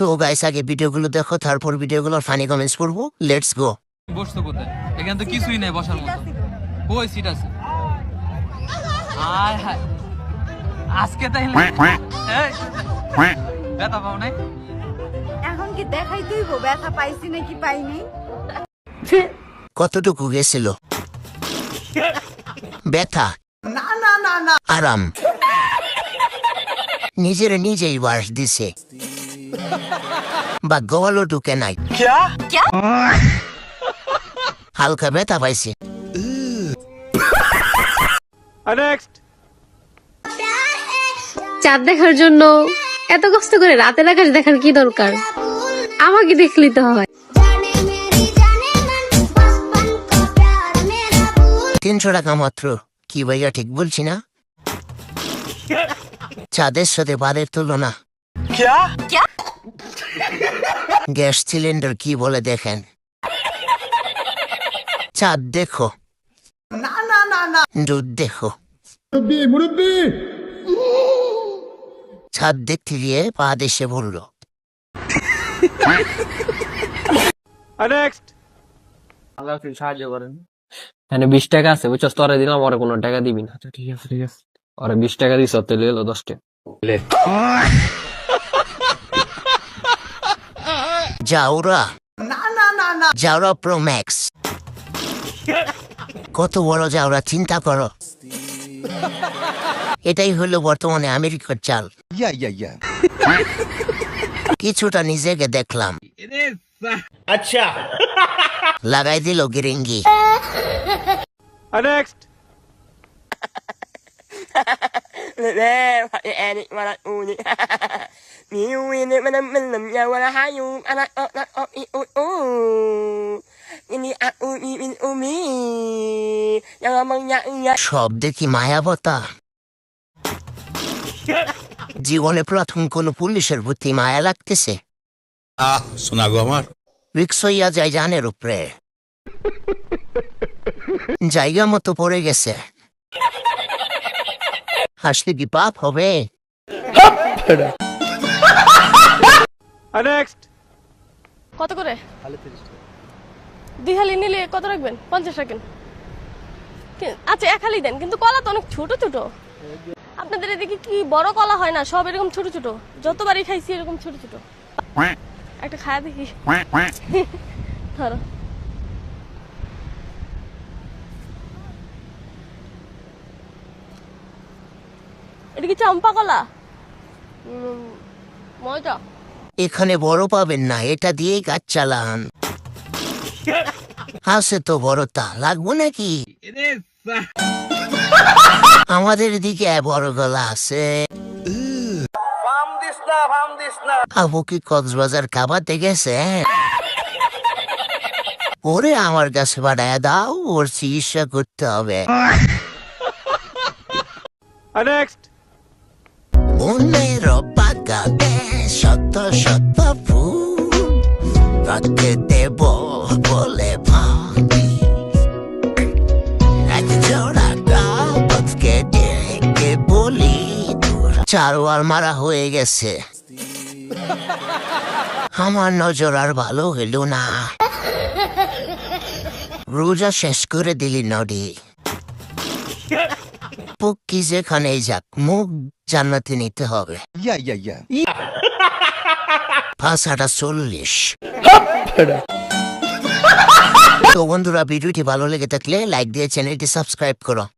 তো গাইস আগে ভিডিওগুলো দেখো, তারপর ভিডিওগুলোর ফানি কমেন্টস করবো। Let's go. বসতো কোথায়? এখানে তো কিছুই নাই বসার মতো। কই সিট আছে? আয় হায়, আজকে তাইলে ব্যথা পাও নাই? এখন কি দেখাই তুইব ব্যথা পাইছি নাকি পাইনি? কতটুকু গেছিল ব্যথা? না না না না, আরাম নিজের নিজেই বাস দিছে, বা গলাও ঢুকে নাই, হালকা ব্যথা পাইছে। চাঁদ দেখার জন্য এত কষ্ট করে রাতের আকাশ দেখার কি দরকার? আমাকে দেখলেই তো হয়। 300 টাকা মাত্র। কি ভাইয়া ঠিক বলছি না? চাঁদের সাথে বাদের তুলনা। গ্যাস সিলিন্ডার কি বলে দেখেন। চাঁদ দেখো, না না না না, দুধ দেখো। ছাদ দেখতে গিয়ে পা দেশে বলল। আল্লাহ আপনি সাহায্য করেন। এখানে 20 টাকা আছে বুঝছো, তোরে দিলাম, ওরে কোনো টাকা দিবি না। ঠিক আছে ঠিক আছে, ওরে 20 টাকা দিছ, তো এলো 10 টাকা। জাউরা, না না না না, জাউরা প্রো ম্যাক্স। কত বড় জাউরা চিন্তা করো। এটাই হলো বর্তমানে আমেরিকার চাল। কিছুটা নিজেকে দেখলাম, अच्छा লাগাই দিল গিরিঙ্গি। সব দেখি মায়াবতা। জীবনে প্রথম কোন পুলিশের প্রতি মায়া লাগতেছে। सुना गो हमार রিক্স হইয়া যায় জানের উপরে, জায়গা মতো পড়ে গেছে। হাসলে কি পাপ হবে? কত করে? 2 হালি নিলে কত রাখবেন? 50 রাখেন। আচ্ছা 1 হালি দেন, কিন্তু কলা তো অনেক ছোট ছোট। আপনাদের এদিকে কি বড় কলা হয় না? সব এরকম ছোট ছোট, যতবারই খাইছি এরকম ছোট ছোট। একটা খায়া দেখি। ধরো। এটা কি চম্পা কলা? মজা। এখানে বড় পাবেন না, এটা দিয়েই কাজ চালান। আছে তো বড়টা, লাগবো নাকি? আমাদের দিকে বড় গলা আছে। আবু কি কক্সবাজার খাবাতে গেছে? ওরে আমার কাছে বাড়ায় দাও, ওর চিকিৎসা করতে হবে। মনের বাগানে শত শত ফুল তাকে দেব বলে ভাবি, এক জোড়া গাছকে ডেকে বলি। চারওয়াল মারা হয়ে গেছে, আমার নজর আর ভালো হইল না। রোজা শেষ করে দিলি নডি। পক্ষী যেখানেই যাক, মুখ জান্নাতে নিতে হবে। ভাষাটা 40। তো বন্ধুরা, ভিডিওটি ভালো লেগে থাকলে লাইক দিয়ে চ্যানেলটি সাবস্ক্রাইব করো।